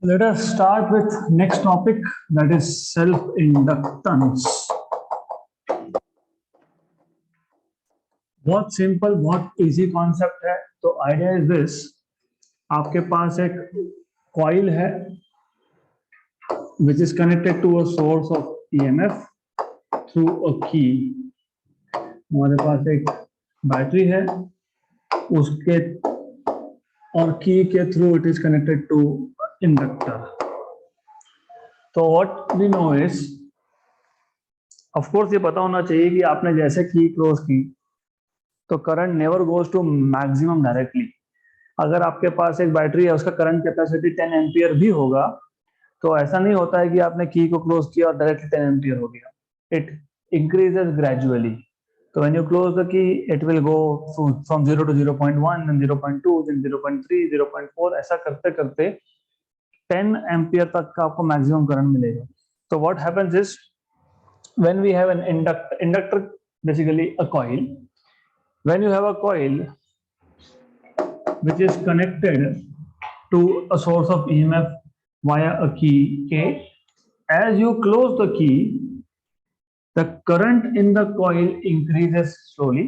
Let us start with next topic, that is self-inductance. बहुत simple, बहुत easy concept है। तो आइडिया इज दिस, आपके पास एक कॉइल है which is connected to a source of EMF through a key. हमारे पास एक बैटरी है, उसके और की के through it is connected to inductor. तो what we know is, of course ये पता होना चाहिए कि आपने जैसे की क्लोज की तो current never goes to maximum directly. अगर आपके पास एक बैटरी है, उसका करंट कैपेसिटी 10 एम्पियर भी होगा, तो ऐसा नहीं होता है कि आपने की को क्लोज किया और डायरेक्टली 10 एम्पियर हो गया. It increases gradually. तो when you close the key it will go from 0 to 0.1, then 0.2, then 0.3, 0.4, ऐसा करते करते 10 एम्पियर तक का आपको मैक्सिमम करंट मिलेगा. तो what happens is, when we have an inductor basically a coil. When you have a coil which is connected to a source of EMF via a key K, as you close the key, the current in the coil increases slowly.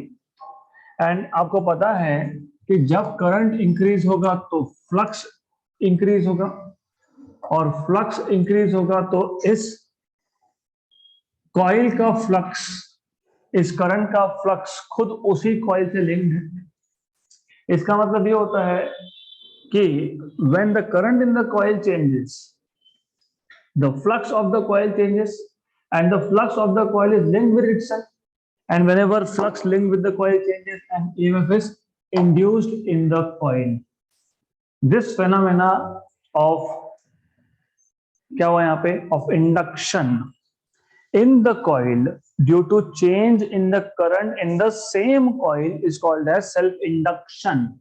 And आपको पता है कि जब current increase होगा तो flux increase होगा, और flux increase होगा तो इस कॉइल का फ्लक्स, इस करंट का फ्लक्स खुद उसी कॉइल से लिंक्ड है. इसका मतलब ये होता है कि when the current in the coil changes, the flux of the coil changes, and the flux of the coil is linked with itself. And whenever flux linked with the coil changes, an EMF is induced in the coil. This phenomena of क्या हुआ यहाँ पे, of induction in the coil due to change in the current in the same coil is called as self-induction.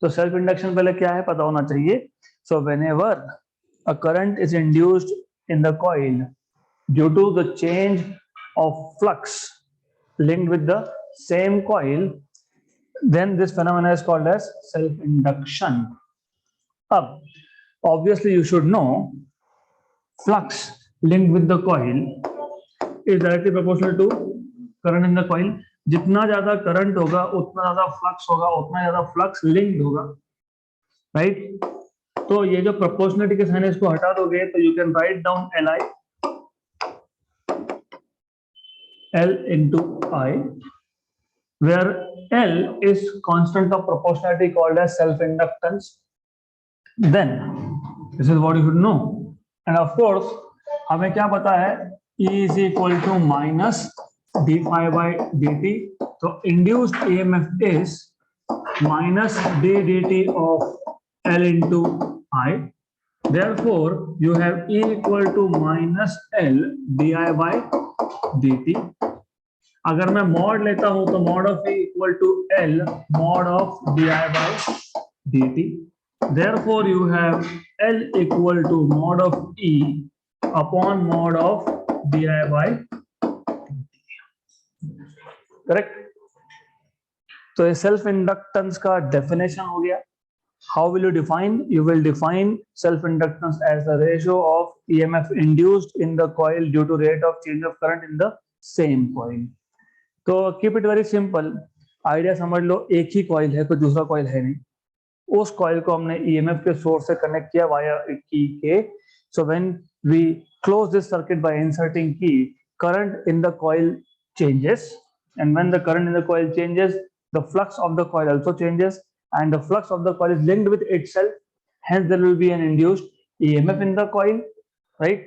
तो self-induction पहले क्या है पता होना चाहिए. So whenever a current is induced in the coil due to the change of flux linked with the same coil, then this phenomena is called as self-induction. अब obviously you should know flux linked with the coil is directly proportional to current in the coil. जितना ज्यादा current होगा उतना ज्यादा flux होगा, उतना ज्यादा flux linked होगा, राइट. तो ये जो प्रोपोर्शनलिटी के साइन इसको हटा दोगे तो you can write down Li L into I, where L is constant of proportionality called as self-inductance. Then this is what you should know. And of course हमें क्या पता है, E is equal to minus d phi by dt. तो induced EMF is minus d dt of L into I. Therefore, you have E equal to minus L di by dt. अगर मैं mod लेता हूं तो mod of E equal to L mod of di by dt. Therefore, you have L equal to mod of E upon mod of di by करेक्ट. तो ये self inductance का definition हो गया. How will you define, you will define self inductance as the ratio of EMF induced in the coil due to rate of change of current in the same coil. तो keep it very simple. Idea समझ लो, एक ही coil है, कोई दूसरा coil है नहीं. उस कॉइल को हमने EMF के सोर्स से कनेक्ट किया वाया की के. So when we close this circuit by inserting key, current in the coil changes, and when the current in the coil changes, the flux of the coil also changes, and the flux of the coil is linked with itself, hence there will be an induced EMF in the coil, right.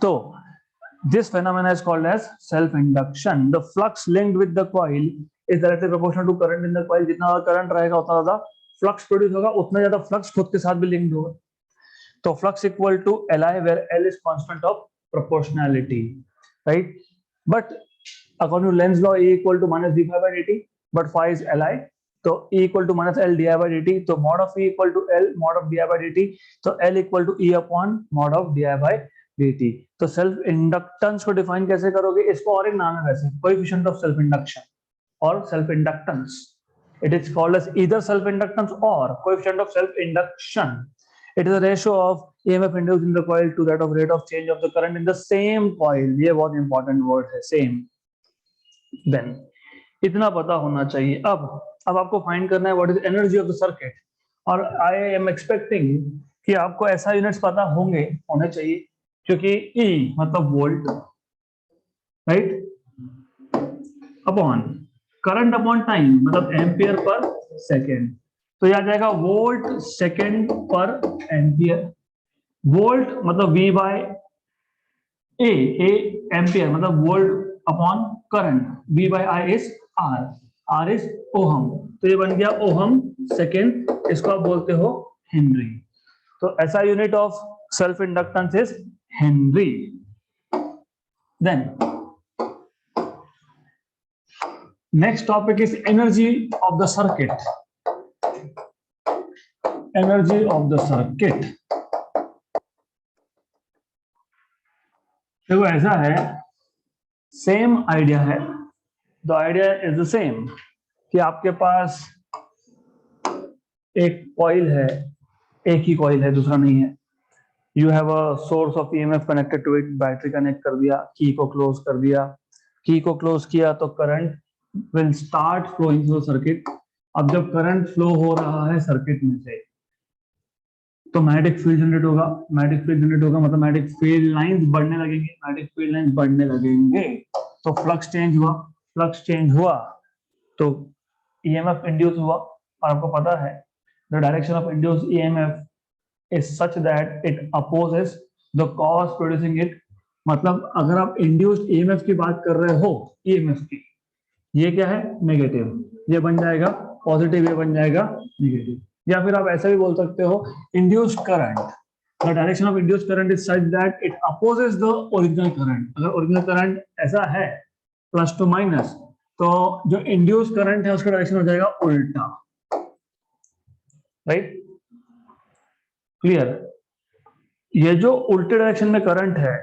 So this phenomena is called as self-induction. The flux linked with the coil is directly proportional to current in the coil. जितना ज़्यादा current रहेगा उतना ज़्यादा flux produce होगा, उतना ज़्यादा flux खुद के साथ भी लिंक्ड होगा. तो flux equal to Li, where L is constant of proportionality, right. But according to Lenz's law, E equal to minus d phi by dt, but phi is Li, so E equal to minus L di by dt. So mod of E equal to L mod of di by dt. So L equal to E upon mod of di by dt. तो self inductance को define कैसे करोगे, इसको और एक नाम है वैसे, कोएफिशिएंट ऑफ सेल्फ इंडक्शन और self inductance. It is called as either self inductance or coefficient of self induction. It is a ratio of EMF induced in the coil to that of rate of change of the current in the same coil. ये बहुत important word है, same. Then इतना पता होना चाहिए. अब आपको find करना है what is energy of the circuit. और I am expecting कि आपको ऐसा यूनिट्स पता होने चाहिए, क्योंकि E मतलब volt, right, upon current upon time मतलब एम्पियर पर सेकेंड. तो यह आ जाएगा वोल्ट सेकेंड पर एम्पियर. वोल्ट मतलब V बाय ए एम्पियर मतलब volt upon current, V by I is R is ohm. तो ये बन गया ओहम सेकेंड, इसको आप बोलते हो हेनरी. तो ऐसा unit of self inductance is henry. Then next topic is energy of the circuit. Energy of the circuit. देखो ऐसा है, सेम आइडिया है. The idea is the same कि आपके पास एक कॉइल है, एक ही कॉइल है, दूसरा नहीं है. You have a source of EMF connected to it, battery connect कर दिया, की को क्लोज कर दिया. की को क्लोज किया तो current will start flowing through circuit. अब जब करंट फ्लो हो रहा है सर्किट में से तो मैग्नेटिक फील्ड जनरेट होगा. मैग्नेटिक फील्ड जनरेट होगा मतलब मैग्नेटिक फील्ड लाइंस बढ़ने लगेंगे. मैग्नेटिक फील्ड लाइंस बढ़ने लगेंगे तो फ्लक्स चेंज हुआ. फ्लक्स चेंज हुआ तो ईएमएफ इंड्यूस हुआ. और आपको पता है the direction of induce EMF is such that it opposes the cause producing it. मतलब अगर आप इंड्यूस्ड ईएमएफ की बात कर रहे हो, ईएमएफ की, ये क्या है, नेगेटिव, ये बन जाएगा पॉजिटिव, ये बन जाएगा नेगेटिव. या फिर आप ऐसा भी बोल सकते हो induced current, the direction of induced current is such that it opposes the original current. अगर ओरिजिनल करंट ऐसा है प्लस टू माइनस, तो जो इंड्यूस्ड करंट है उसका डायरेक्शन हो जाएगा उल्टा, राइट, क्लियर. ये जो उल्टे डायरेक्शन में करंट है,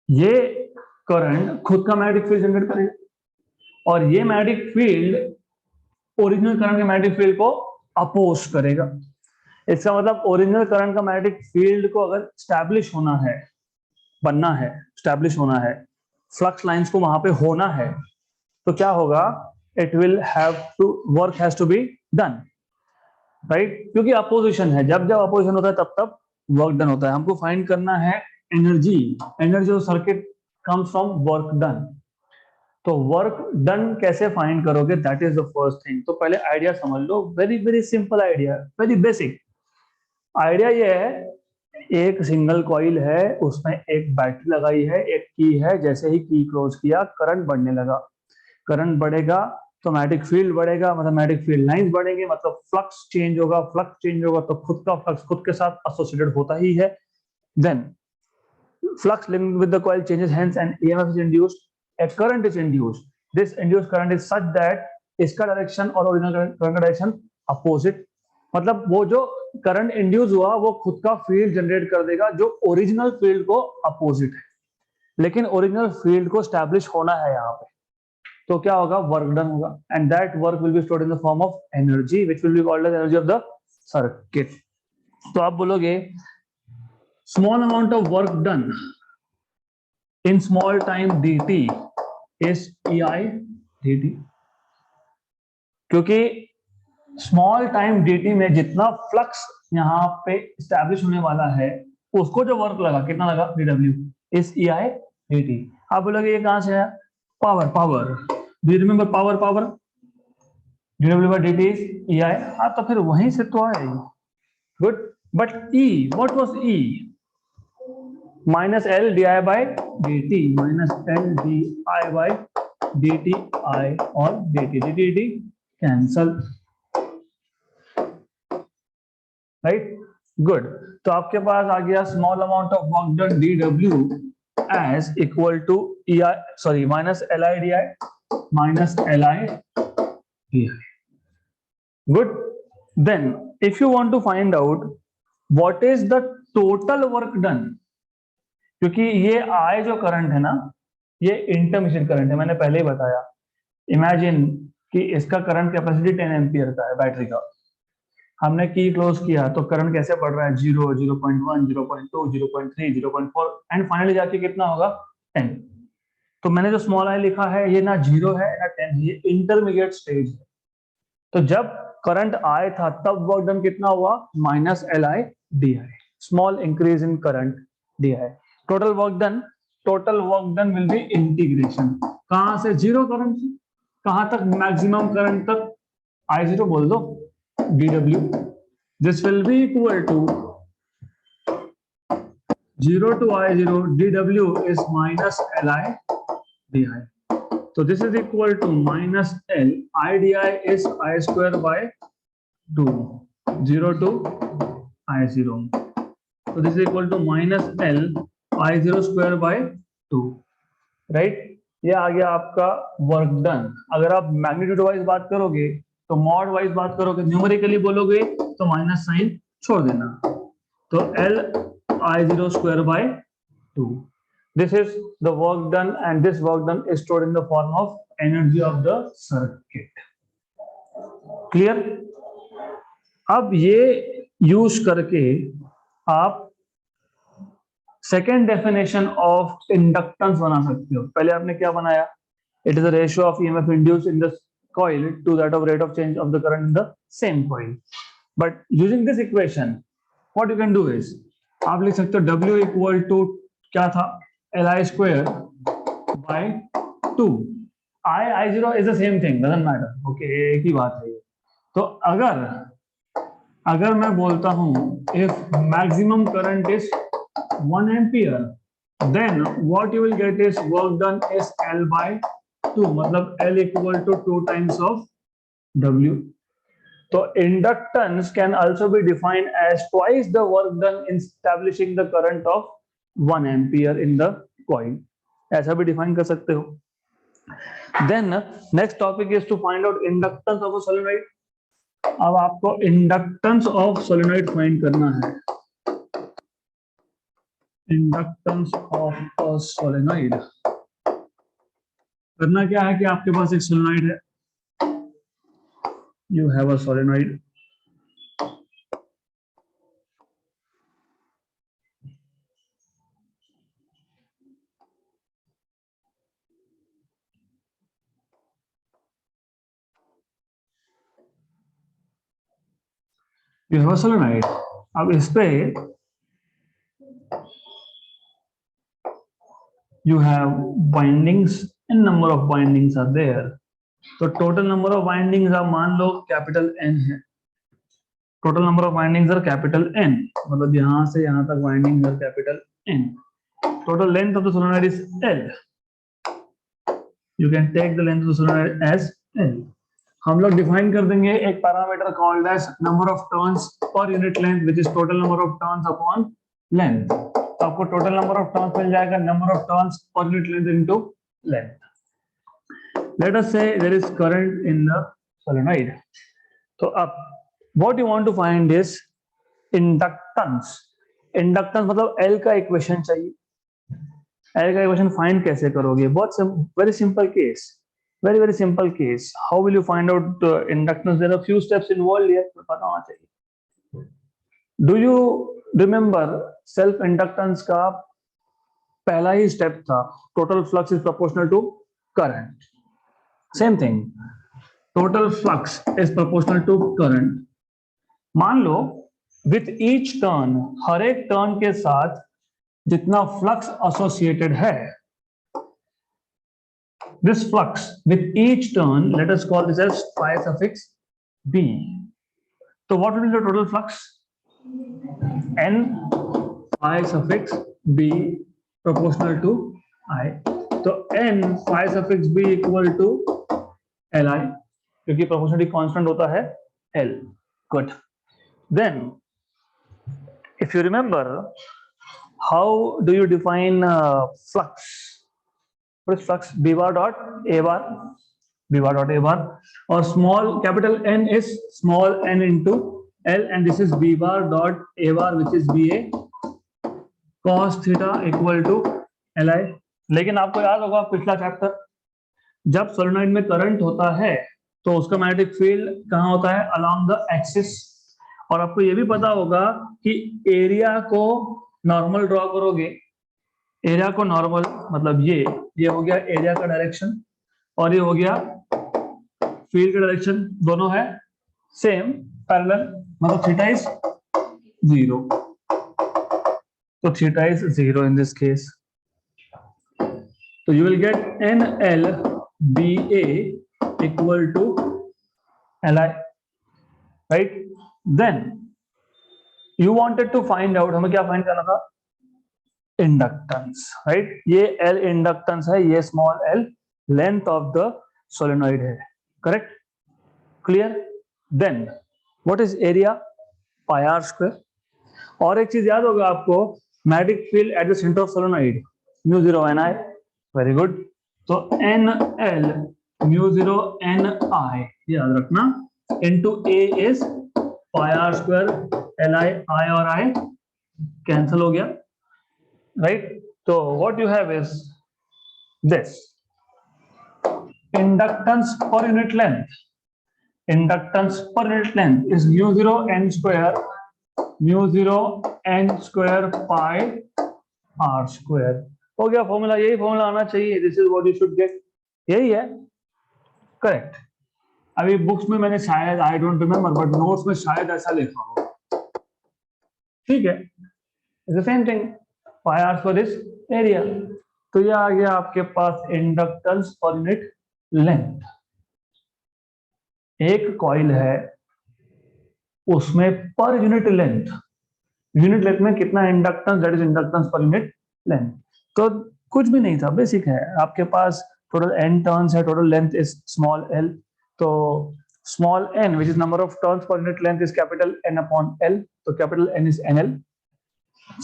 ये करंट खुद का मैग्नेटिक फील्ड जनरेट करेगा और ये मैग्नेटिक फील्ड ओरिजिनल करंट के मैग्नेटिक फील्ड को अपोज करेगा. इसका मतलब ओरिजिनल करंट का मैग्नेटिक फील्ड को अगर स्टैब्लिश होना है, बनना है, स्टैब्लिश होना है, फ्लक्स लाइंस को वहां पे होना है, तो क्या होगा, it will have to work has to be done, right. क्योंकि अपोजिशन है, जब जब अपोजिशन होता है तब तब वर्क डन होता है. हमको फाइंड करना है energy. Energy of circuit comes from work done. तो वर्क डन कैसे फाइंड करोगे, that is the first thing. तो पहले आइडिया समझ लो. Very very simple idea, very basic idea. ये है, एक सिंगल कॉइल है, उसमें एक बैटरी लगाई है, एक की है. जैसे ही की क्लोज किया करंट बढ़ने लगा. करंट बढ़ेगा तो मैग्नेटिक फील्ड बढ़ेगा, मतलब मैग्नेटिक फील्ड लाइंस बढ़ेंगे, मतलब फ्लक्स चेंज होगा. फ्लक्स चेंज होगा तो खुद का फ्लक्स खुद के साथ एसोसिएटेड होता ही है. Then flux linked with the coil changes, hence an EMF is induced, a current is induced. This induced current is such that इसका डायरेक्शन और ओरिजिनल करंट का डायरेक्शन अपोजिट. मतलब वो जो करंट इंड्यूस हुआ वो खुद का फील्ड जनरेट कर देगा जो ओरिजिनल फील्ड को अपोजिट है. लेकिन ओरिजिनल फील्ड को स्टैब्लिश होना है यहाँ पे, तो क्या होगा, वर्क डन होगा. And that work will be stored in the form of energy which will be called as energy of the circuit. तो आप बोलोगे small amount of work done in small time dt is ei dt. क्योंकि small time dt में जितना flux यहाँ पे establish होने वाला है, उसको जो वर्क लगा, कितना लगा, dw is ei dt. आप बोलोगे ये कहां से है, power. Do you remember power dw by dt is ei. हाँ, तो फिर वहीं से तो आए. Good. But e, what was e? minus L di by dt, minus L di by dt I और dt cancel, right? Good. तो आपके पास आ गया small amount of work done dw as equal to ei, sorry, minus li di minus li di. Good. Then if you want to find out what is the total work done, क्योंकि ये I जो current है ना, ये intermission current है, मैंने पहले ही बताया. इमेजिन कि इसका करंट कैपेसिटी 10 एम्पियर का है बैटरी का. हमने की क्लोज किया तो करंट कैसे बढ़ रहा है, 0, 0.1, 0.2, 0.3, 0.4 एंड फाइनली जाके कितना होगा 10। तो मैंने जो स्मॉल आई लिखा है ये ना 0 है ना 10 है, ये इंटरमीडिएट स्टेज है। तो जब करंट आया था तब वर्क डन कितना हुआ, -Li di, small increase in current दिया है। Total work done will be integration, कहां से, 0 करंट से कहां तक, मैक्सिमम करंट तक, I0 बोल दो, dw, this will be equal to 0 to I0, dw is -Li di. So this is equal to -L, I di is I square by 2, 0 to I0. So this is equal to -L I0 square by 2, right? ये आ गया आपका work done. अगर आप magnitude wise बात करोगे तो mod wise बात करोगे, न्यूमेरिकली बोलोगे तो माइनस साइन छोड़ देना, तो L I0 square by 2. This is the work done and this work done is stored in the form of energy of the circuit. Clear? अब ये यूज करके आप सेकेंड डेफिनेशन ऑफ इंडक्टेंस बना सकते हो। पहले आपने क्या बनाया, it is the ratio of EMF induced in the coil to that of rate of change of the current in the same coil. But using this equation what you can do is, आप लिख सकते हो W equal to क्या था, Li square by 2, I0 is the same thing, doesn't matter, okay एक ही बात है। तो अगर मैं बोलता हूं if maximum current is 1 ampere, then what you will get is work done is L by 2, मतलब L equal to 2 times of W. So inductance can also be defined as twice the work done in establishing the current of 1 ampere in the coil. ऐसा भी define कर सकते हो। Then next topic is to find out inductance of a solenoid. अब आपको inductance of solenoid find करना है। Inductance of a solenoid करना क्या है कि आपके पास एक सोलेनॉइड है, you have a solenoid, you have a solenoid. अब इस पे you have bindings, n number of bindings are there, तो total number of bindings आप मान लो कैपिटल N है, total number of bindings are capital N, मतलब यहां से यहां तक bindings are capital N, total length of the solenoid is L, you can take the length of the solenoid as L। हम लोग डिफाइन कर देंगे एक parameter called as number of turns per unit length which is total number of turns upon length. तो आपको total number of turns मिल जाएगा, number of turns per unit length into length. Let us say there is current in the solenoid. तो अब what you want to find is inductance. Inductance मतलब L का equation चाहिए। L का equation find कैसे करोगे, बहुत very simple case, very simple case. How will you find out inductance? There are few steps involved here, पता होना चाहिए। Do you remember self inductance का पहला ही स्टेप था total flux is proportional to current, same thing, total flux is proportional to current। मान लो with each turn, हर एक turn के साथ जितना फ्लक्स एसोसिएटेड है, this flux with each turn, let us call this as phi suffix b. So what will be the total flux? N phi suffix b proportional to I. So n phi suffix b equal to Li, क्योंकि proportionality constant होता है L. Good. Then, if you remember, how do you define flux? Flux b bar dot a bar, b bar dot a bar, or small capital N is small n into L, and this is b bar dot a bar which is ba cos theta equal to Li। लेकिन आपको याद होगा पिछला chapter, जब solenoid में current होता है तो उसका मैग्नेटिक फील्ड कहाँ होता है, अलोंग द एक्सिस, और आपको ये भी पता होगा कि एरिया को नॉर्मल ड्रॉ करोगे, एरिया को नॉर्मल मतलब ये हो गया एरिया का डायरेक्शन और ये हो गया फील्ड का डायरेक्शन, दोनों है सेम पैरेलल, मतलब थीटा इज 0, तो theta is 0 in this case. So you will get NLBA equal to Li, right? Then you wanted to find out, हमें क्या फाइंड करना था? Inductance, right? ये L इंडक्टेंस है, ये small l length of the solenoid है, correct? Clear? Then what is area? Pi r square. और एक चीज याद होगा आपको, magnetic field at the centre of solenoid mu 0 Ni. Very good. तो NL म्यू 0 Ni याद रखना, into A is pi r square Li. I और I कैंसिल हो गया, राइट? तो what you have is this inductance per unit length. Inductance per unit length is mu 0 n square pi r square. हो गया formula, यही formula आना चाहिए. This is what you should get. यही है, करेक्ट. अभी बुक्स में मैंने शायद, I don't remember, but notes में शायद ऐसा लिखा हो. ठीक है, it's the same thing. Pi r square is area. तो ये आ गया आपके पास इंडक्टेंस पर यूनिट लेंथ. एक कॉइल है, उसमें पर यूनिट लेंथ में कितना inductance, that is inductance per unit length. तो कुछ भी नहीं था, बेसिक है. आपके पास टोटल n टर्न्स है, total length is small l. तो small n which is number of turns per unit length is capital N upon L. तो capital N is NL.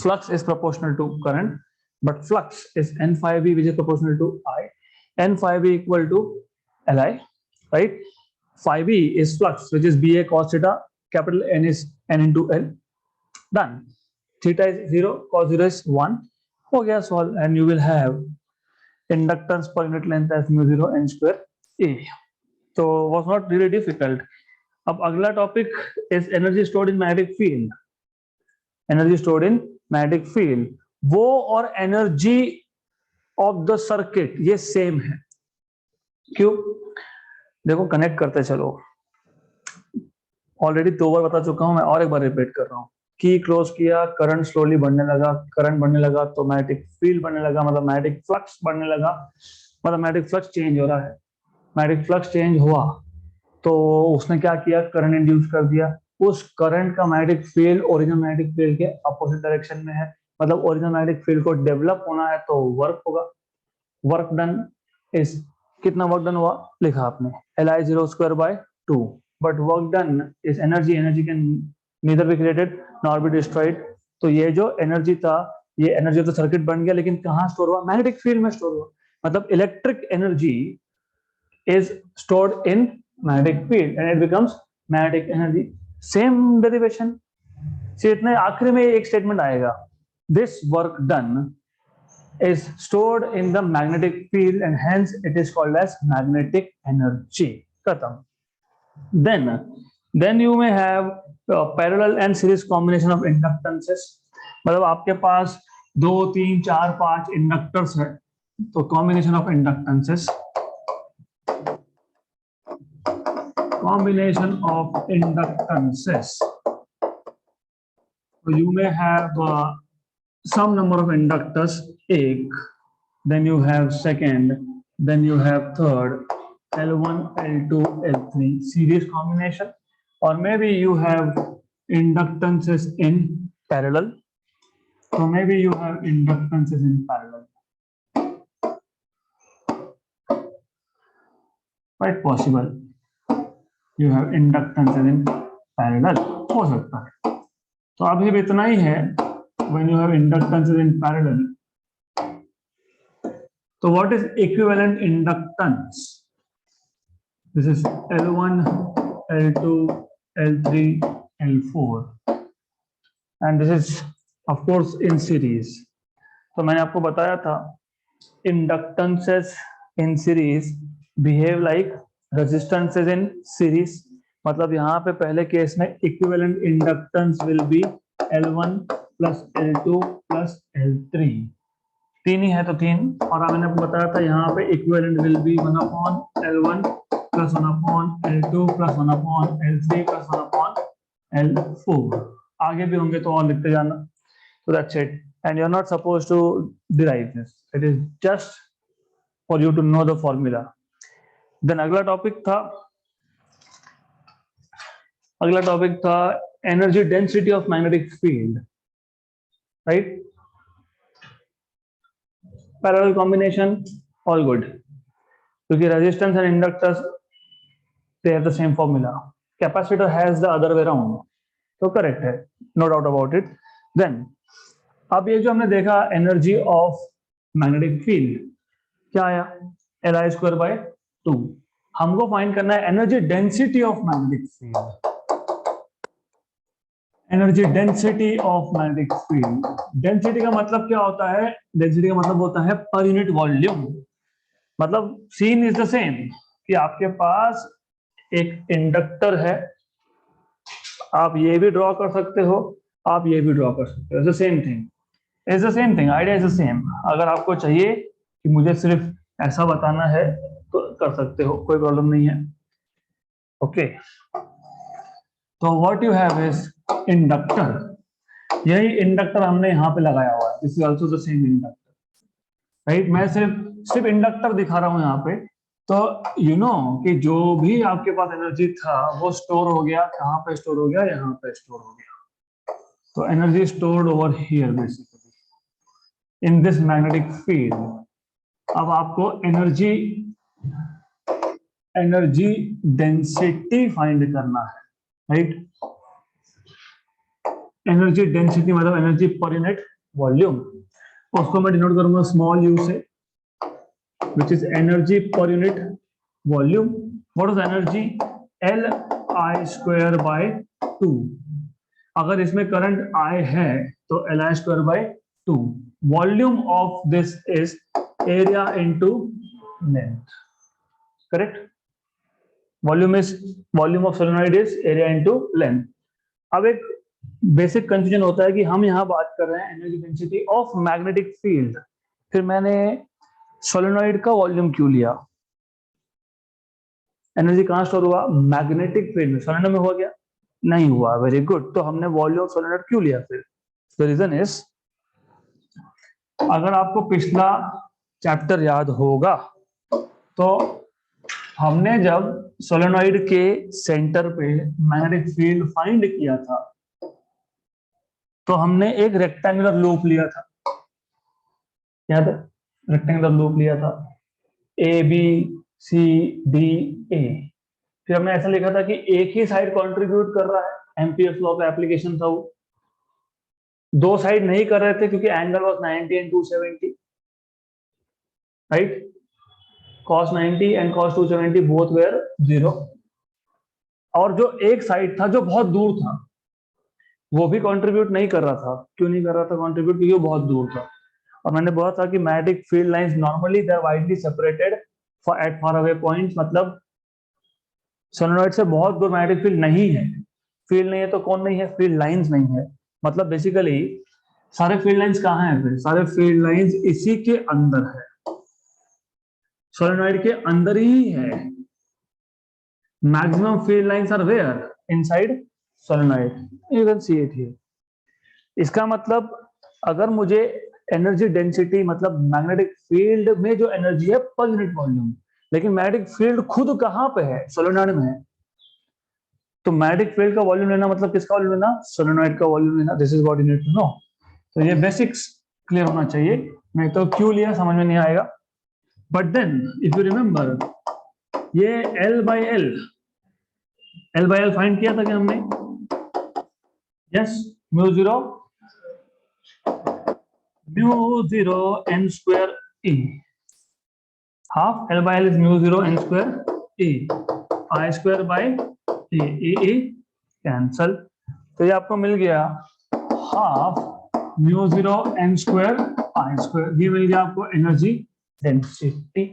Flux is proportional to current, but flux is N∅B which is proportional to I. N∅B equal to Li, right? Phi B is flux, which is BA cos theta. Capital N is N into L. Done. Theta is 0, cos 0 is 1. हो गया solve, and you will have inductance per unit length as mu 0 n square A. So was not really difficult. अब अगला topic is energy stored in magnetic field. Energy stored in magnetic field. वो और energy of the circuit ये same है. क्यों? देखो connect करते चलो. ऑलरेडी 2 बार बता चुका हूं मैं, और एक बार रिपीट कर रहा हूं. की क्लोज किया, करंट स्लोली बढ़ने लगा, करंट बढ़ने लगा तो मैग्नेटिक फील्ड बढ़ने लगा, मतलब मैग्नेटिक फ्लक्स बढ़ने लगा, मतलब मैग्नेटिक फ्लक्स चेंज हो रहा है. मैग्नेटिक फ्लक्स चेंज हुआ तो उसने क्या किया, करंट इंड्यूस कर दिया. उस करंट का magnetic field original magnetic field के अपोजिट डायरेक्शन में है, मतलब ओरिजिनल मैग्नेटिक फील्ड को डेवलप होना है तो वर्क होगा. वर्क डन इज, कितना वर्क डन हुआ लिखा आपने, Li 0 square by 2. But work done is energy. Energy can neither be created nor be destroyed. तो ये जो एनर्जी था, ये एनर्जी ऑफ द सर्किट बन गया, लेकिन कहाँ स्टोर हुआ? मैग्नेटिक फील्ड में स्टोर हुआ. मतलब electric energy is stored in magnetic field and it becomes magnetic energy. Same derivation. इतने आखिरी में एक स्टेटमेंट आएगा, this work done is stored in the magnetic field and hence it is called as magnetic energy. Khatam. Then you may have parallel and series combination of inductances. मतलब आपके पास 2, 3, 4, 5 inductors है, तो combination of inductances. Combination of inductances. So you may have some number of inductors, एक, then you have second, then you have third, L1, L2, L3, series combination, or maybe you have inductances in parallel. So maybe you have inductances in parallel. Quite possible. You have inductances in parallel. हो सकता है. तो अभी भी इतना ही है. When you have inductances in parallel, so what is equivalent inductance? This is L1, L2, L3, L4, and this is of course in series. तो मैंने आपको बताया था inductances in series behave like resistances in series. मतलब यहाँ पे पहले case में equivalent inductance will be L1 plus L2 plus L3, तीन ही है तो तीन, और मैंने आपको बताया था यहाँ पे equivalent will be 1/L1 plus 1/L2 plus 1/L3 plus 1/L4, आगे भी होंगे तो और लिखते जाना. So that's it, and you're not supposed to derive this, it is just for you to know the formula. Then अगला टॉपिक था energy density of magnetic field, right. Parallel combination, all good, क्योंकि resistance and inductors they have the same formula, capacitor has the other way around, तो correct है, no doubt about it. Then अब ये जो हमने देखा energy of magnetic field क्या आया, Li²/2. हमको फाइंड करना है energy density of magnetic field. Energy density of magnetic field, density का मतलब क्या होता है, डेंसिटी का मतलब होता है पर यूनिट वॉल्यूम. मतलब सीन इज द सेम कि आपके पास एक इंडक्टर है, आप ये भी ड्रॉ कर सकते हो, आप ये भी ड्रॉ कर सकते हो, same thing, is the same thing, idea is the same. अगर आपको चाहिए कि मुझे सिर्फ ऐसा बताना है तो कर सकते हो, कोई प्रॉब्लम नहीं है. ओके, तो what you have is inductor. यही इंडक्टर हमने यहाँ पे लगाया हुआ है, this is also the same inductor, right. मैं सिर्फ इंडक्टर दिखा रहा हूँ यहाँ पे, तो यू नो कि जो भी आपके पास एनर्जी था वो स्टोर हो गया, कहाँ पे स्टोर हो गया, यहाँ पे स्टोर हो गया. तो energy stored over here basically in this magnetic field. अब आपको एनर्जी डेंसिटी फाइंड करना है, राइट. एनर्जी डेंसिटी मतलब एनर्जी पर यूनिट वॉल्यूम, उसको मैं डिनोट करूंगा स्मॉल यू से, विच इज एनर्जी पर unit volume. What is energy, Li²/2. अगर इसमें करंट I है तो Li²/2. Volume of this is area into length, correct. Volume of solenoid is area into length. अब एक बेसिक कंफ्यूजन होता है कि हम यहाँ बात कर रहे हैं energy density of magnetic field, फिर मैंने सोलेनॉइड का वॉल्यूम क्यों लिया, एनर्जी कहाँ स्टोर हुआ, मैग्नेटिक फील्ड में, सोलेनॉइड में हो गया, नहीं हुआ, वेरी गुड. तो हमने वॉल्यूम ऑफ सोलेनॉइड क्यों लिया फिर, द रीजन इज, अगर आपको पिछला चैप्टर याद होगा तो हमने जब सोलेनॉइड के सेंटर पे मैग्नेटिक फील्ड फाइंड किया था तो हमने एक रेक्टेंगुलर लूप लिया था, याद है, रेक्टेंगुलर लूप लिया था, ABCDA. फिर हमने ऐसा लिखा था कि एक ही साइड कंट्रीब्यूट कर रहा है, एम्पियर्स लॉ का एप्लीकेशन था वो. दो साइड नहीं कर रहे थे क्योंकि angle was 90 and 270, right. cos 90 and cos 270 both were 0. और जो एक साइड था जो बहुत दूर था वो भी कंट्रीब्यूट नहीं कर रहा था. क्यों नहीं कर रहा था कंट्रीब्यूट, क्योंकि वो बहुत दूर था. और मैंने बोला था कि magnetic field lines normally they are widely separated at far away points. मतलब सोलेनॉइड से बहुत दूर मैग्नेटिक फील्ड नहीं है, फील्ड नहीं है तो कौन नहीं है, फील्ड लाइंस नहीं है. मतलब बेसिकली सारे फील्ड लाइंस कहाँ हैं, फिर सारे फील्ड लाइंस इसी के अंदर है, सोलेनॉइड के अंदर ही है. Maximum field lines are where, inside solenoid, you can see it here. इसका मतलब अगर मुझे एनर्जी डेंसिटी मतलब मैग्नेटिक फील्ड में जो एनर्जी है पर यूनिट वॉल्यूम, लेकिन मैग्नेटिक फील्ड खुद कहाँ पे है, सोलेनॉइड में है, तो मैग्नेटिक फील्ड का वॉल्यूम लेना मतलब किसका वॉल्यूम लेना, सोलेनॉइड का वॉल्यूम लेना. This is what you need to know. तो ये बेसिक्स क्लियर होना चाहिए, नहीं तो क्यों लिया समझ में नहीं आएगा. But then if you remember, ये L by L फाइंड किया था क्या हमने, yes, μ0 n² E, half L by L is μ0 n² E, I²/E cancel. तो ये आपको मिल गया हाफ μ0 n² I², ये मिल गया आपको एनर्जी डेंसिटी.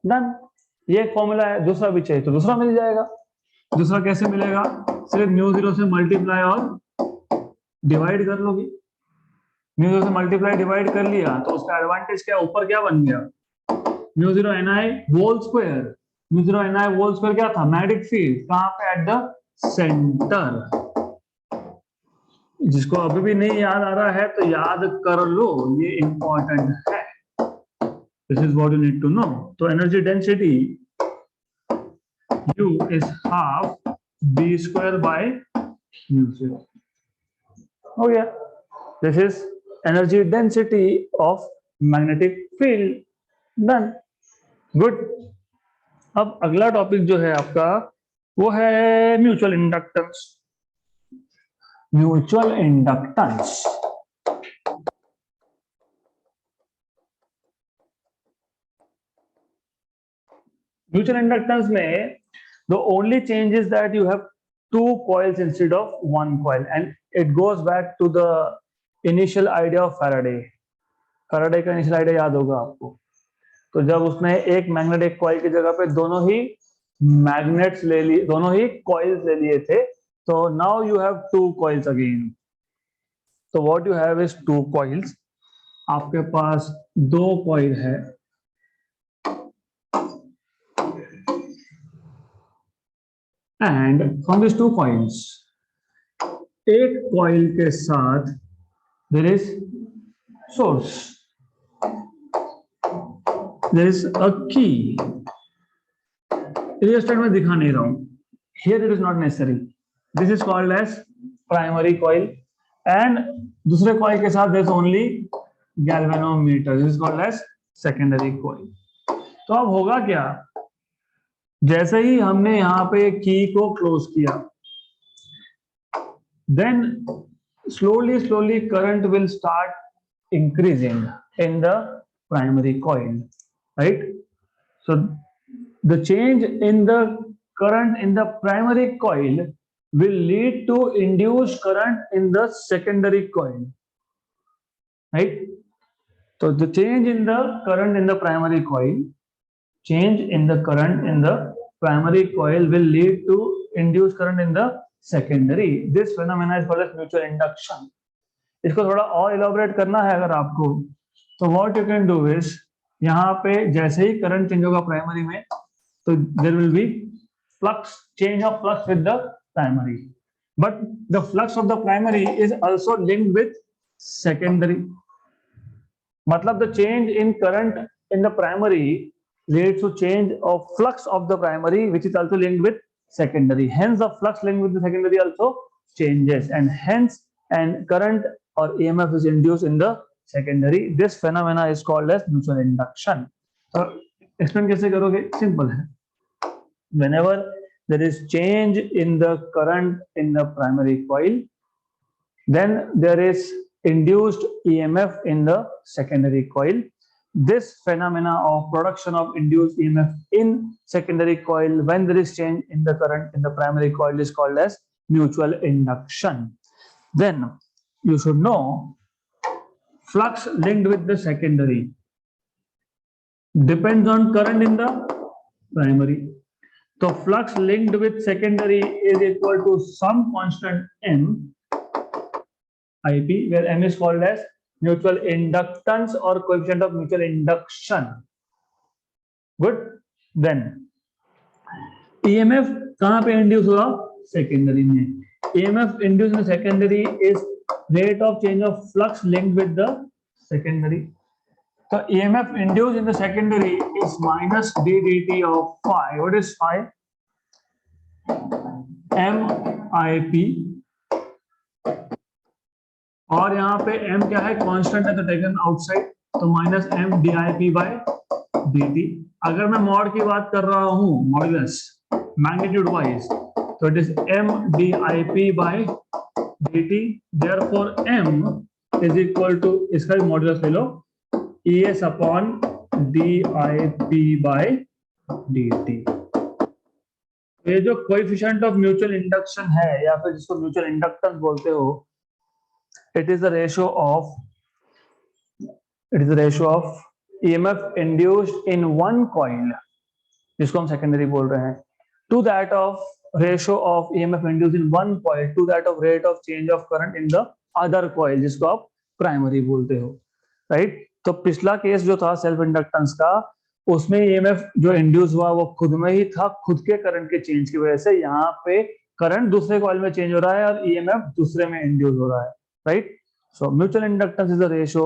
डन. ये फॉर्मूला है, दूसरा भी चाहिए तो दूसरा मिल जाएगा. दूसरा कैसे मिलेगा, सिर्फ म्यू जीरो से मल्टीप्लाई और डिवाइड कर लोगे, म्यू जीरो से मल्टीप्लाई डिवाइड कर लिया तो उसका एडवांटेज क्या, ऊपर क्या बन गया, mu zero N I whole square, mu zero N I whole square क्या था, मैग्नेटिक फील्ड, कहां पे, एट द सेंटर। जिसको अभी भी नहीं याद आ रहा है तो याद कर लो, ये इंपॉर्टेंट है, this is what you need to know. तो energy density U is half b square by mu zero. हो गया, this is energy density of magnetic field, done, good. अब अगला टॉपिक जो है आपका वो है mutual inductance. Mutual inductance, mutual inductance में the only change is that you have two coils instead of one coil, and it goes back to the initial idea of Faraday. Faraday का initial idea याद होगा आपको, तो जब उसने एक magnet एक कॉइल की जगह पे दोनों ही मैग्नेट्स ले लिए, दोनों ही कॉइल्स ले लिए थे, तो now you have two coils again. तो what you have is two coils, आपके पास दो कॉइल है, and from this two coils, एक कॉइल के साथ there is source, there is a key, real में दिखा नहीं रहा हूं, here it is not necessary, this is called as primary coil, and दूसरे कॉइल के साथ there is only galvanometer, this is called as secondary coil. तो अब होगा क्या, जैसे ही हमने यहां पे की को क्लोज किया, then slowly current will start increasing in the primary coil, right? So the change in the current in the primary coil will lead to induced current in the secondary coil, right? So the change in the current in the primary coil, change in the current in the primary coil will lead to induced current in the secondary. This phenomena is called as mutual induction. इसको थोड़ा और elaborate करना है अगर आपको, तो what you can do is, यहाँ पे जैसे ही करंट चेंज होगा प्राइमरी में, तो there will be flux, change of flux with the primary, but the flux of the primary is also linked with secondary. मतलब the change in current in the primary leads to change of flux of the primary, which is also linked with secondary. Hence, the flux linked with the secondary also changes, and hence, and current or EMF is induced in the secondary. This phenomena is called as mutual induction. So, explain कैसे करोगे? Simple है. Whenever there is change in the current in the primary coil, then there is induced EMF in the secondary coil. This phenomena of production of induced EMF in secondary coil when there is change in the current in the primary coil is called as mutual induction. Then you should know flux linked with the secondary depends on current in the primary. So flux linked with secondary is equal to some constant M IP, where M is called as mutual inductance or coefficient of mutual induction. Good. Then EMF कहां पे induce हुआ, secondary में। EMF induced in secondary is rate of change of flux linked with the secondary. So EMF induced in the secondary is minus d dt of phi. What is phi? M I P, और यहाँ पे m क्या है, constant है, तो taken outside, तो minus m dip by dt। अगर मैं मॉड की बात कर रहा हूँ, मॉडुलस मैग्नीट्यूड वाइज, तो it is m dip by dt, therefore m is equal to, इसका भी मॉडुलस ले लो, es upon dip by dt। ये जो कोएफिशिएंट ऑफ म्यूचुअल इंडक्शन है, या फिर जिसको म्यूचुअल इंडक्टेंस बोलते हो, it is the ratio of EMF induced in one coil, जिसको हम सेकेंडरी बोल रहे हैं, to that of ratio of EMF induce in one coil to that of rate of change of current in the other coil, जिसको आप primary बोलते हो, right. तो पिछला केस जो था सेल्फ इंडक्टेंस का, उसमें ईएमएफ जो इंड्यूस हुआ वो खुद में ही था, खुद के करंट के चेंज की वजह से। यहाँ पे करंट दूसरे कॉइल में चेंज हो रहा है और ईएमएफ दूसरे में इंड्यूस हो रहा है, right. So mutual inductance is the ratio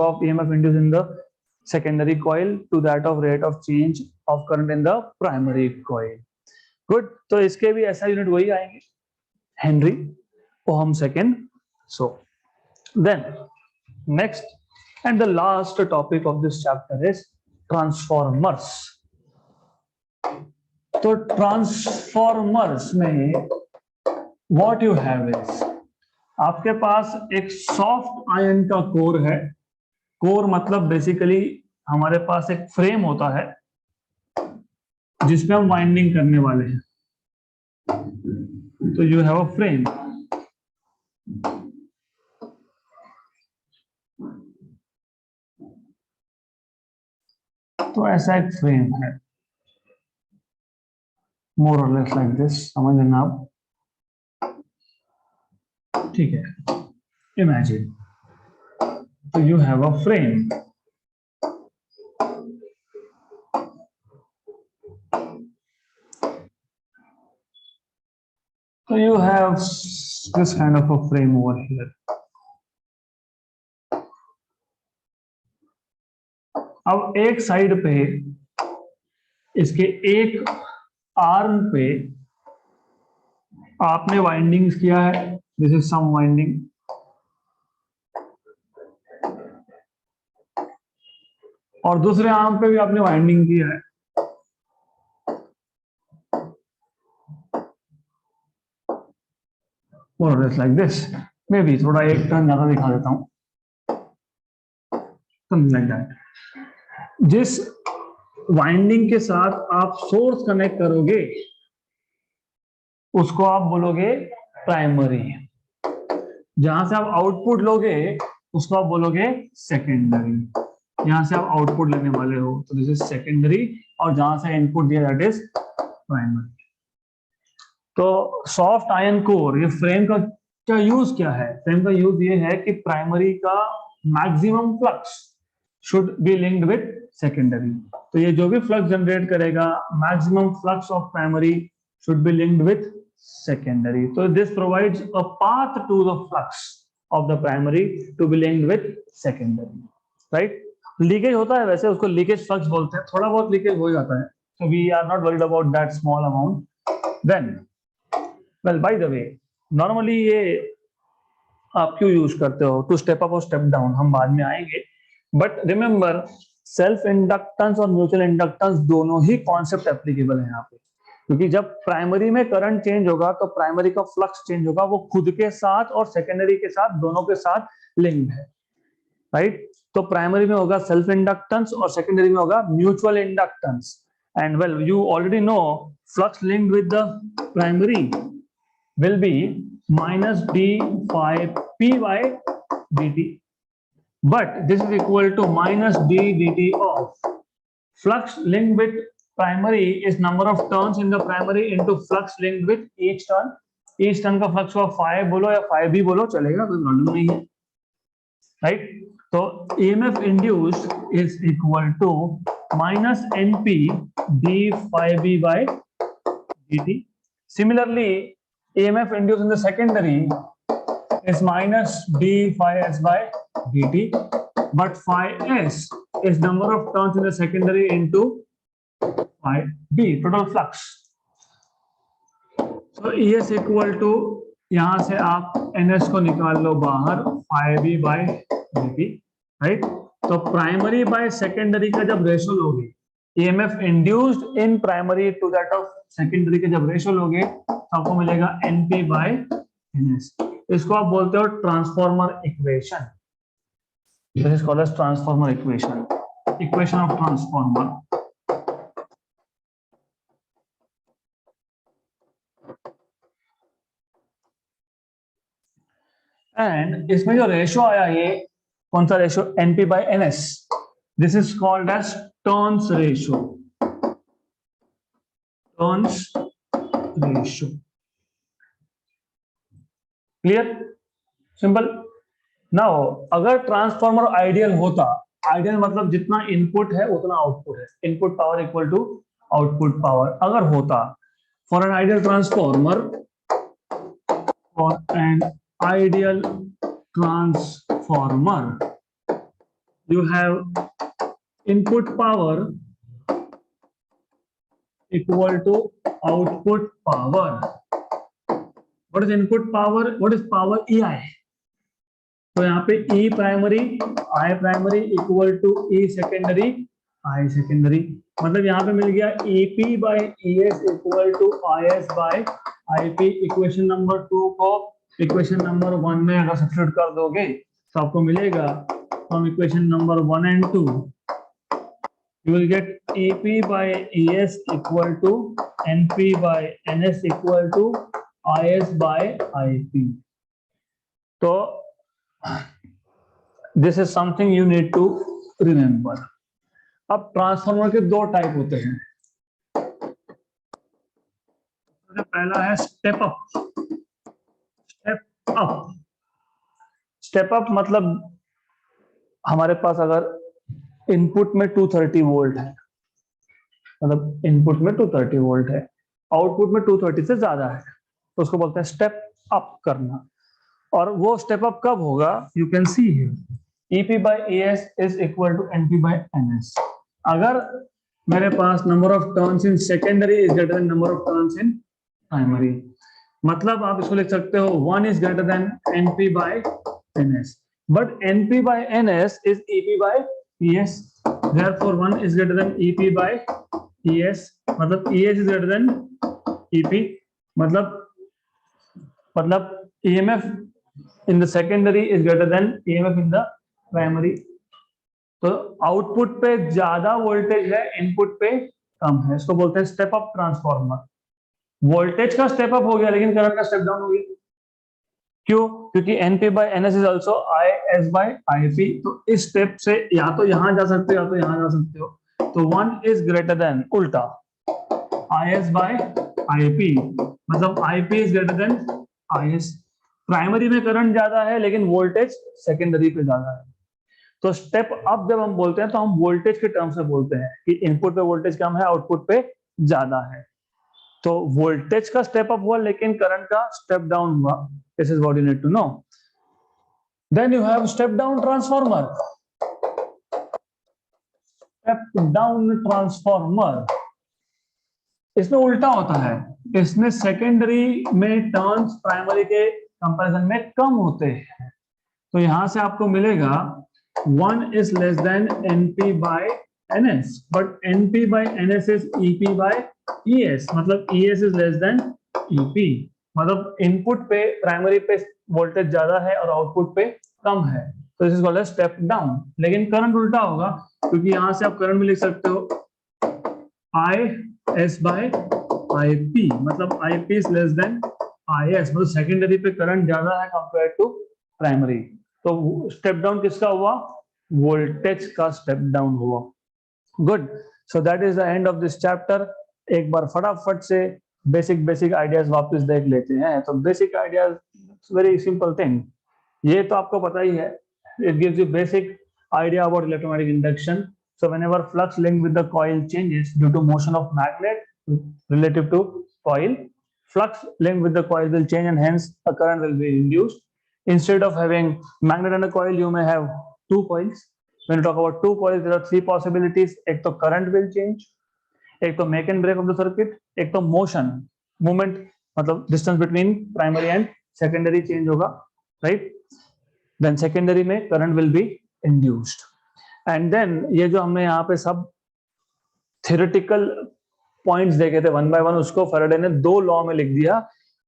of EMF induce in the secondary coil to that of rate of change of current in the primary coil. Good. तो इसके भी ऐसा यूनिट वही आएंगे, Henry, ohm second. So then next and the last topic of this chapter is transformers. तो transformers में what you have is, आपके पास एक सॉफ्ट आयन का कोर है. कोर मतलब बेसिकली हमारे पास एक फ्रेम होता है जिसमें हम वाइंडिंग करने वाले हैं. तो यू हैव अ फ्रेम. तो ऐसा एक फ्रेम है, मोर और लेस लाइक दिस, समझ लेना आप, ठीक है. Imagine, so you have a frame. So you have this kind of a frame over here. अब एक साइड पे, इसके एक आर्म पे आपने वाइंडिंग्स किया है. This is some winding. और दूसरे आर्म पे भी आपने वाइंडिंग किया है. More or less like this. Maybe थोड़ा एक टर्न ज्यादा दिखा देता हूं. Something like that. जिस वाइंडिंग के साथ आप सोर्स कनेक्ट करोगे उसको आप बोलोगे प्राइमरी. जहां से आप आउटपुट लोगे उसको आप बोलोगे सेकेंडरी. यहां से आप आउटपुट लेने वाले हो तो दिस इज सेकेंडरी, और जहां से इनपुट दिया दैट इज प्राइमरी. तो सॉफ्ट आयन कोर, ये फ्रेम का क्या यूज क्या है? फ्रेम का यूज ये है कि प्राइमरी का maximum flux should be linked with secondary. तो ये जो भी फ्लक्स जनरेट करेगा, maximum flux of primary should be linked with secondary. तो this provides a path to the flux of the primary to be linked with secondary, right. Leakage होता है, वैसे उसको लीकेज फ्लक्स बोलते हैं. थोड़ा बहुत लीकेज हो जाता है, so we are not worried about that small amount. Then, well, by the way, normally ये आप क्यों यूज करते हो? टू स्टेप अप और स्टेप डाउन, हम बाद में आएंगे. बट रिमेंबर, सेल्फ इंडक्टेंस और म्यूचुअल इंडक्टेंस दोनों ही कॉन्सेप्ट एप्लीकेबल है यहाँ पे. क्योंकि जब प्राइमरी में करंट चेंज होगा तो प्राइमरी का फ्लक्स चेंज होगा, वो खुद के साथ और सेकेंडरी के साथ, दोनों के साथ लिंक्ड है, राइट. तो प्राइमरी में होगा सेल्फ इंडक्टेंस और सेकेंडरी में होगा mutual inductance. And well, you already know flux linked with the primary will be minus d phi p by dt, but this is equal to minus d dt of flux linked with primary is number of turns in the primary into flux linked with each turn. each turn का flux को phi बोलो या phi b बोलो, चलेगा, कोई problem नहीं है, right. तो EMF induced is equal to minus np d phi b by dt. Similarly, EMF induced in the secondary is minus d phi s by dt, but phi s is number of turns in the secondary into phi b, total flux. So ES equal to, यहां से आप NS को निकाल लो बाहर, phi b by dt, right. तो primary by secondary का जब ratio लोगे, EMF induced in primary to that of secondary के जब रेशो लोगे तो आपको मिलेगा NP by NS. इसको आप बोलते हो transformer equation. This is called as transformer equation, equation of transformer. And इसमें जो रेशो आया, ये कौन सा ratio? NP by NS. This is called as turns ratio. Turns ratio. Clear, simple. Now अगर ट्रांसफॉर्मर आइडियल होता, आइडियल मतलब जितना इनपुट है उतना आउटपुट है, input power equal to output power अगर होता, for an ideal transformer, for an ideal transformer you have input power equal to output power. What is input power? What is power? EI. तो यहाँ पे E primary, I primary equal to E secondary, I secondary. मतलब यहाँ पे मिल गया EP by ES equal to IS by IP। Equation number 2 को equation number 1 में अगर सब्स्टिट्यूट कर दोगे तो आपको मिलेगा from equation number 1 and 2 you will get EP by ES equal to NP by NS equal to IS by IP. So this is something you need to remember. अब transformer के दो टाइप होते हैं। पहला है step up. Step up, step up मतलब हमारे पास अगर इनपुट में 230 वोल्ट है, मतलब इनपुट में 230 वोल्ट है, आउटपुट में 230 से ज्यादा है, तो उसको बोलते हैं स्टेप अप करना। और वो स्टेप अप कब होगा? You can see here EP by ES is equal to NP by NS। अगर मेरे पास number of turns in secondary is greater than number of turns in primary, मतलब आप इसको लिख सकते हो 1 is greater than NP by NS, but NP by NS is EP by ES, therefore 1 is greater than EP by ES, मतलब ES is greater than EP, मतलब EMF in the secondary is greater than EMF in the primary। तो output पे ज्यादा voltage है, input पे कम है, इसको बोलते हैं स्टेप अप ट्रांसफार्मर। वोल्टेज का स्टेप अप हो गया लेकिन करंट का स्टेप डाउन हो गया। क्यों? क्योंकि NP by NS is also IS by IP। तो इस स्टेप से या तो यहां जा सकते हो या तो यहां जा सकते हो। तो 1 इज ग्रेटर देन, उल्टा IS by IP, मतलब IP is greater then IS। Primary में करंट ज्यादा है लेकिन वोल्टेज सेकेंडरी पे ज्यादा है। तो स्टेप अप जब हम बोलते हैं तो हम वोल्टेज के टर्म से बोलते हैं कि इनपुट पे वोल्टेज कम है, आउटपुट पे ज्यादा है। तो वोल्टेज का स्टेप अप हुआ लेकिन करंट का स्टेप डाउन हुआ। This is what you need to know. Then you have step down transformer. Step down transformer, इसमें उल्टा होता है, इसमें सेकेंडरी में टर्न्स प्राइमरी के कंपैरिजन में कम होते हैं। तो यहां से आपको मिलेगा 1 is less than NP by NS, but NP by NS is EP by ES, मतलब ES is less than EP, मतलब इनपुट पे प्राइमरी पे वोल्टेज ज्यादा है और आउटपुट पे कम है, तो this is called step down. लेकिन करंट उल्टा होगा, क्योंकि यहां से आप करंट में लिख सकते हो IS by IP, मतलब IP is less than IS, मतलब सेकेंडरी पे करंट ज्यादा है कंपेयर टू प्राइमरी। तो स्टेप डाउन किसका हुआ? वोल्टेज का स्टेप डाउन हुआ। Good, so that is the end of this chapter. एक बार फटाफट से बेसिक आइडियाज वापस देख लेते हैं। तो basic ideas, very simple thing, ये तो आपको पता ही है। It gives you basic idea about electromagnetic induction. So whenever flux link with the coil changes due to motion of magnet relative to coil, flux linked with the coil will change and hence a current will be induced. Instead of having magnet and a coil, you may have two coils. When you talk about two coils, there are three possibilities. एक तो current will change, एक तो make and break of the circuit, एक तो motion, movement, मतलब distance between primary and secondary change होगा, right? Then secondary में current will be induced. And then ये जो हमने यहाँ पे सब theoretical पॉइंट्स देखे थे वन बाय वन, उसको फैराडे ने दो लॉ में लिख दिया।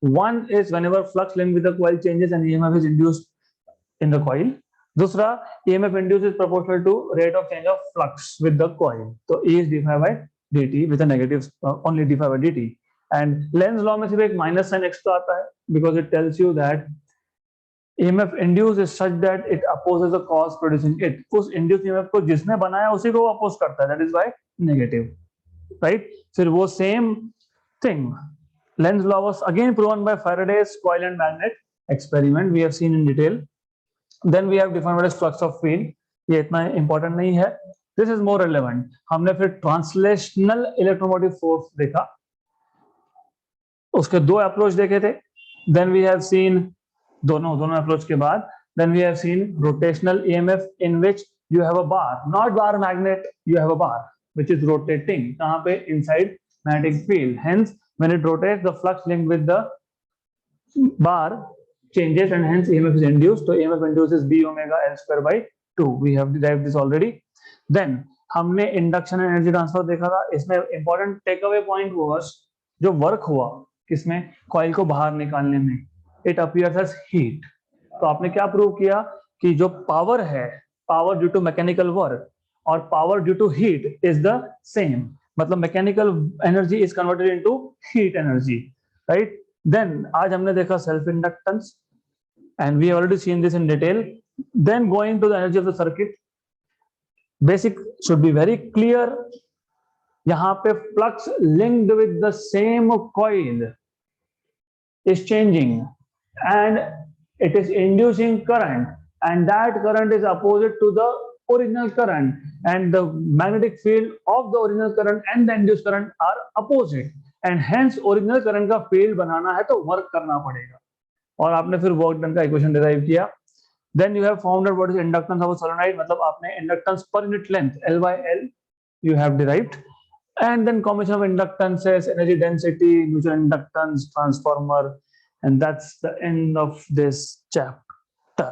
One is whenever flux linked with the coil changes and EMF is induced in the coil. दूसरा, EMF induced is proportional to rate of change of flux with the coil. तो E is d by dt with a negative only d by dt। And Lenz law में सिर्फ एक minus sign extra आता है, because it tells you that EMF induced is such that it opposes the cause producing it। उस induced EMF को जिसने बनाया उसी को अपोज करता है, that is why negative, right? फिर वो same thing Lenz's law was again proven by Faraday's coil and magnet experiment. We have seen in detail. Then we have defined what is flux of field. ये इतना important नहीं है. This is more relevant. हमने फिर translational electromotive force देखा. उसके दो approach देखे थे. Then we have seen दोनों अप्रोच के बाद then we have seen rotational EMF in which you have a bar, not bar magnet, you have a bar which is rotating. कहाँ पे? Inside magnetic field. Hence, when it rotates, the flux linked with the bar changes and hence EMF is induced. So EMF induces B omega L square by 2. We have derived this already. Then हमने induction energy transfer देखा था. इसमें important take away point was जो work हुआ किसमें? Coil को बाहर निकालने में. It appears as heat. तो आपने क्या प्रूव किया कि जो पावर है, power due to mechanical work और power due to heat is the same. मतलब mechanical energy is converted into heat energy, right? Then आज हमने देखा self inductance and we already seen this in detail. Then going to the energy of the circuit, basic should be very clear. यहाँ पे flux linked with the same coil is changing and it is inducing current and that current is opposite to the original current and the magnetic field of the original current and the induced current are opposite and hence original current का field बनाना है तो work करना पड़ेगा. और आपने फिर work done का equation derive किया. Then you have found out what is inductance of a solenoid. मतलब आपने inductance per unit length L by L you have derived. And then combination of inductances, energy density, mutual inductance, transformer, and that's the end of this chapter.